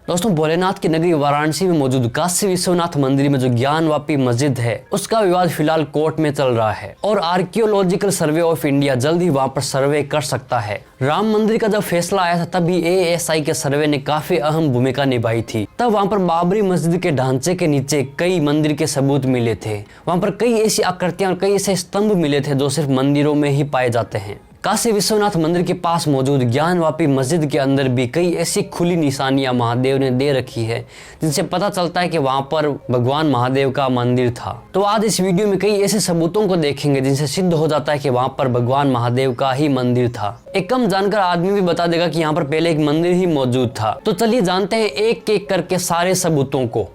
दोस्तों, भोलेनाथ की नगरी वाराणसी में मौजूद काशी विश्वनाथ मंदिर में जो ज्ञानवापी मस्जिद है उसका विवाद फिलहाल कोर्ट में चल रहा है और आर्कियोलॉजिकल सर्वे ऑफ इंडिया जल्द ही वहां पर सर्वे कर सकता है। राम मंदिर का जब फैसला आया था तब भी ASI के सर्वे ने काफी अहम भूमिका निभाई थी। तब वहां पर बाबरी मस्जिद के ढांचे के नीचे कई मंदिर के सबूत मिले थे। वहां पर कई ऐसी आकृतियां और कई ऐसे स्तंभ मिले थे जो सिर्फ मंदिरों में ही पाए जाते हैं। काशी विश्वनाथ मंदिर के पास मौजूद ज्ञानवापी मस्जिद के अंदर भी कई ऐसी खुली निशानियां महादेव ने दे रखी है जिनसे पता चलता है कि वहां पर भगवान महादेव का मंदिर था। तो आज इस वीडियो में कई ऐसे सबूतों को देखेंगे जिनसे सिद्ध हो जाता है कि वहां पर भगवान महादेव का ही मंदिर था। एक कम जानकर आदमी भी बता देगा कि यहाँ पर पहले एक मंदिर ही मौजूद था। तो चलिए जानते हैं एक एक करके सारे सबूतों को।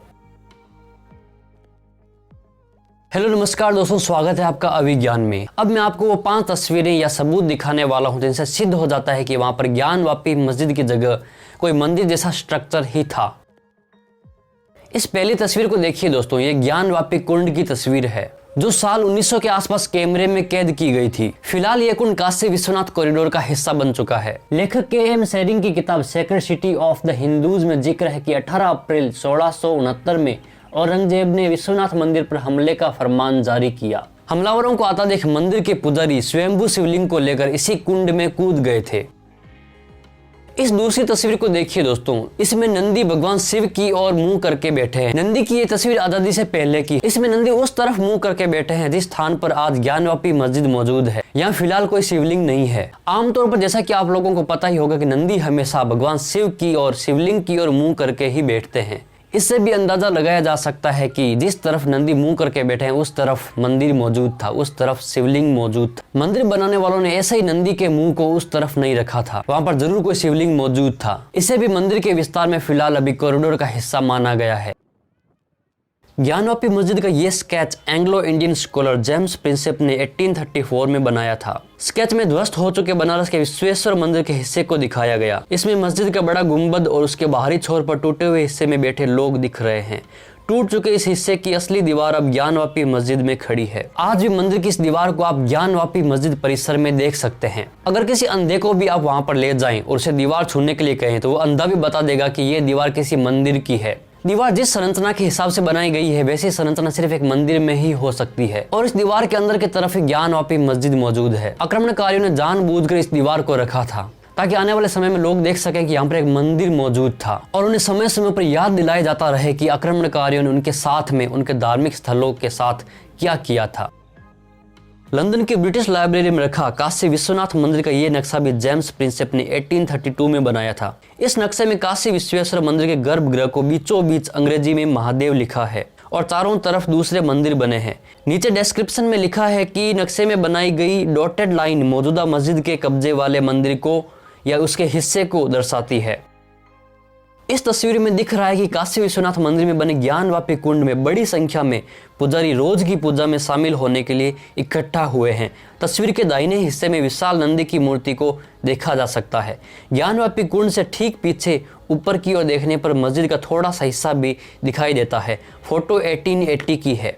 हेलो नमस्कार दोस्तों, स्वागत है आपका अभिज्ञान में। अब मैं आपको वो 5 तस्वीरें या सबूत दिखाने वाला हूं जिनसे सिद्ध हो जाता है कि वहां पर ज्ञानवापी मस्जिद की जगह कोई मंदिर जैसा स्ट्रक्चर ही था। इस पहली तस्वीर को देखिए दोस्तों, ये ज्ञानवापी कुंड की तस्वीर है जो साल 1900 के आसपास कैमरे में कैद की गई थी। फिलहाल ये कुंड काशी विश्वनाथ कॉरिडोर का हिस्सा बन चुका है। लेखक KM शेरिंग की किताब sacred city of the Hindus में जिक्र है कि 18 अप्रैल 1669 में औरंगजेब ने विश्वनाथ मंदिर पर हमले का फरमान जारी किया। हमलावरों को आता देख मंदिर के पुजारी स्वयंभू शिवलिंग को लेकर इसी कुंड में कूद गए थे। इस दूसरी तस्वीर को देखिए दोस्तों, इसमें नंदी भगवान शिव की ओर मुंह करके बैठे हैं। नंदी की ये तस्वीर आजादी से पहले की। इसमें नंदी उस तरफ मुंह करके बैठे हैं जिस स्थान पर आज ज्ञानवापी मस्जिद मौजूद है। यहाँ फिलहाल कोई शिवलिंग नहीं है। आमतौर पर जैसा कि आप लोगों को पता ही होगा कि नंदी हमेशा भगवान शिव की और शिवलिंग की ओर मुंह करके ही बैठते हैं। इससे भी अंदाजा लगाया जा सकता है कि जिस तरफ नंदी मुंह करके बैठे हैं उस तरफ मंदिर मौजूद था, उस तरफ शिवलिंग मौजूद था। मंदिर बनाने वालों ने ऐसे ही नंदी के मुंह को उस तरफ नहीं रखा था, वहां पर जरूर कोई शिवलिंग मौजूद था। इसे भी मंदिर के विस्तार में फिलहाल अभी कॉरिडोर का हिस्सा माना गया है। ज्ञानवापी मस्जिद का ये sketch Anglo Indian scholar James Prinsep ने 1834 में बनाया था। स्केच में ध्वस्त हो चुके बनारस के विश्वेश्वर मंदिर के हिस्से को दिखाया गया। इसमें मस्जिद का बड़ा गुंबद और उसके बाहरी छोर पर टूटे हुए हिस्से में बैठे लोग दिख रहे हैं। टूट चुके इस हिस्से की असली दीवार अब ज्ञानवापी मस्जिद में खड़ी है। आज भी मंदिर की इस दीवार को आप ज्ञानवापी मस्जिद परिसर में देख सकते हैं। अगर किसी अंधे को भी आप वहां पर ले जाएं और उसे दीवार छूने के लिए कहें तो वो अंधा भी बता देगा कि ये दीवार किसी मंदिर की है। दीवार जिस संरचना के हिसाब से बनाई गई है वैसी संरचना सिर्फ एक मंदिर में ही हो सकती है और इस दीवार के अंदर की तरफ ही ज्ञानवापी मस्जिद मौजूद है। आक्रमणकारियों ने जानबूझकर इस दीवार को रखा था ताकि आने वाले समय में लोग देख सकें कि यहाँ पर एक मंदिर मौजूद था और उन्हें समय समय पर याद दिलाया जाता रहे कि आक्रमणकारियों ने उनके साथ में उनके धार्मिक स्थलों के साथ क्या किया था। लंदन की ब्रिटिश लाइब्रेरी में रखा काशी विश्वनाथ मंदिर का ये नक्शा भी जेम्स प्रिंसेप ने 1832 में बनाया था। इस नक्शे में काशी विश्वेश्वर मंदिर के गर्भगृह को बीचों बीच अंग्रेजी में महादेव लिखा है और चारों तरफ दूसरे मंदिर बने हैं। नीचे डिस्क्रिप्शन में लिखा है कि नक्शे में बनाई गई डॉटेड लाइन मौजूदा मस्जिद के कब्जे वाले मंदिर को या उसके हिस्से को दर्शाती है। इस तस्वीर में दिख रहा है कि काशी विश्वनाथ मंदिर में बने ज्ञानवापी कुंड में बड़ी संख्या में पुजारी रोज की पूजा में शामिल होने के लिए इकट्ठा हुए हैं। तस्वीर के दाहिने हिस्से में विशाल नंदी की मूर्ति को देखा जा सकता है। ज्ञानवापी कुंड से ठीक पीछे ऊपर की ओर देखने पर मस्जिद का थोड़ा सा हिस्सा भी दिखाई देता है। फोटो 1880 की है।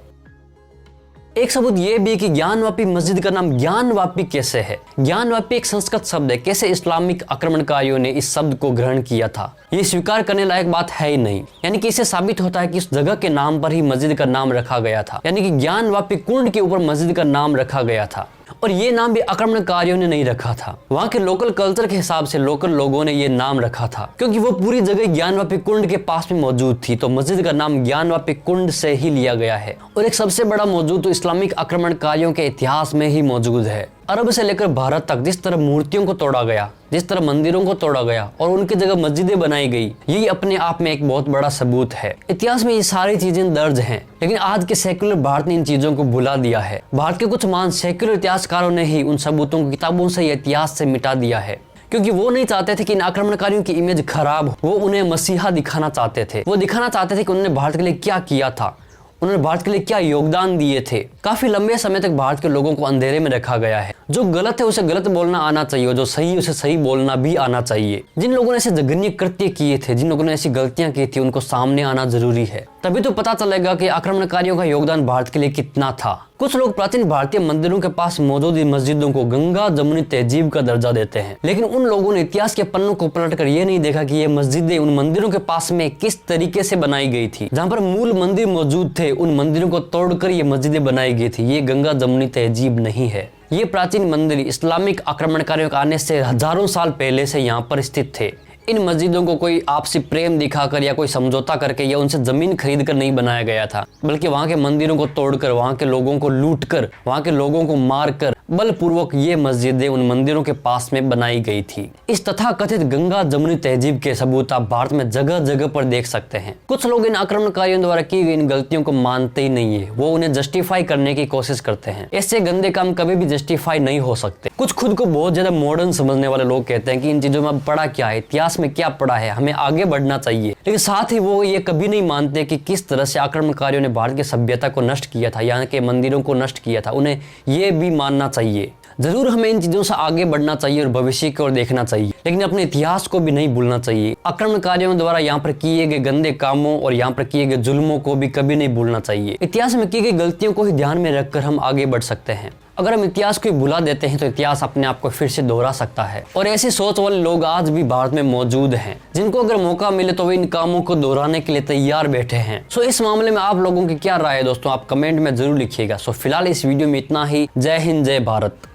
एक सबूत यह भी कि ज्ञानवापी मस्जिद का नाम ज्ञानवापी कैसे है। ज्ञानवापी एक संस्कृत शब्द है। कैसे इस्लामिक आक्रमणकारियों ने इस शब्द को ग्रहण किया था ये स्वीकार करने लायक बात है ही नहीं। यानी कि इससे साबित होता है कि इस जगह के नाम पर ही मस्जिद का नाम रखा गया था। यानी कि ज्ञानवापी कुंड के ऊपर मस्जिद का नाम रखा गया था और ये नाम भी आक्रमणकारियों ने नहीं रखा था। वहाँ के लोकल कल्चर के हिसाब से लोकल लोगों ने ये नाम रखा था क्योंकि वो पूरी जगह ज्ञानवापी कुंड के पास में मौजूद थी, तो मस्जिद का नाम ज्ञानवापी कुंड से ही लिया गया है। और एक सबसे बड़ा मौजूद तो इस्लामिक आक्रमणकारियों के इतिहास में ही मौजूद है। अरब से लेकर भारत तक जिस तरह मूर्तियों को तोड़ा गया, जिस तरह मंदिरों को तोड़ा गया और उनकी जगह मस्जिदें बनाई गई, यही अपने आप में एक बहुत बड़ा सबूत है। इतिहास में ये सारी चीजें दर्ज हैं, लेकिन आज के सेक्युलर भारत ने इन चीजों को भुला दिया है। भारत के कुछ महान सेक्युलर इतिहासकारों ने ही उन सबूतों को किताबों से इतिहास से मिटा दिया है क्योंकि वो नहीं चाहते थे कि इन आक्रमणकारियों की इमेज खराब हो। वो उन्हें मसीहा दिखाना चाहते थे। वो दिखाना चाहते थे कि उन्होंने भारत के लिए क्या किया था, उन्होंने भारत के लिए क्या योगदान दिए थे। काफी लंबे समय तक भारत के लोगों को अंधेरे में रखा गया है। जो गलत है उसे गलत बोलना आना चाहिए, जो सही है उसे सही बोलना भी आना चाहिए। जिन लोगों ने ऐसे जघन्य कृत्य किए थे, जिन लोगों ने ऐसी गलतियां की थी, उनको सामने आना जरूरी है तभी तो पता चलेगा कि आक्रमणकारियों का योगदान भारत के लिए कितना था। कुछ लोग प्राचीन भारतीय मंदिरों के पास मौजूद मस्जिदों को गंगा जमुनी तहजीब का दर्जा देते हैं, लेकिन उन लोगों ने इतिहास के पन्नों को पलटकर ये नहीं देखा कि ये मस्जिदें उन मंदिरों के पास में किस तरीके से बनाई गई थी। जहाँ पर मूल मंदिर मौजूद थे, उन मंदिरों को तोड़कर ये मस्जिदें बनाई गई थी। ये गंगा जमुनी तहजीब नहीं है। ये प्राचीन मंदिर इस्लामिक आक्रमणकारियों के आने से हजारों साल पहले से यहाँ पर स्थित थे। इन मस्जिदों को कोई आपसी प्रेम दिखाकर या कोई समझौता करके या उनसे जमीन खरीद कर नहीं बनाया गया था, बल्कि वहाँ के मंदिरों को तोड़कर, वहाँ के लोगों को लूटकर, वहाँ के लोगों को मारकर बलपूर्वक ये मस्जिदें उन मंदिरों के पास में बनाई गई थी। इस तथाकथित गंगा जमुनी तहजीब के सबूत आप भारत में जगह जगह पर देख सकते हैं। कुछ लोग इन आक्रमणकारियों द्वारा की गई इन गलतियों को मानते ही नहीं है, वो उन्हें जस्टिफाई करने की कोशिश करते हैं। ऐसे गंदे काम कभी भी जस्टिफाई नहीं हो सकते। कुछ खुद को बहुत ज्यादा मॉडर्न समझने वाले लोग कहते हैं कि इन चीजों में अब पढ़ा क्या है, इतिहास में क्या पढ़ा है, हमें आगे बढ़ना चाहिए। लेकिन साथ ही वो ये कभी नहीं मानते कि किस तरह से आक्रमणकारियों ने भारत की सभ्यता को नष्ट किया था, यहाँ के मंदिरों को नष्ट किया था। उन्हें ये भी मानना चाहिए। जरूर हमें इन चीजों से आगे बढ़ना चाहिए और भविष्य की ओर देखना चाहिए, लेकिन अपने इतिहास को भी नहीं भूलना चाहिए। आक्रमणकारियों द्वारा यहाँ पर किए गए गंदे कामों और यहाँ पर किए गए जुल्मों को भी कभी नहीं भूलना चाहिए। इतिहास में की गई गलतियों को ही ध्यान में रखकर हम आगे बढ़ सकते हैं। अगर हम इतिहास को भुला देते हैं तो इतिहास अपने आप को फिर से दोहरा सकता है। और ऐसी सोच वाले लोग आज भी भारत में मौजूद हैं, जिनको अगर मौका मिले तो वे इन कामों को दोहराने के लिए तैयार बैठे हैं। सो इस मामले में आप लोगों की क्या राय है दोस्तों, आप कमेंट में जरूर लिखिएगा। सो फिलहाल इस वीडियो में इतना ही। जय हिंद, जय भारत।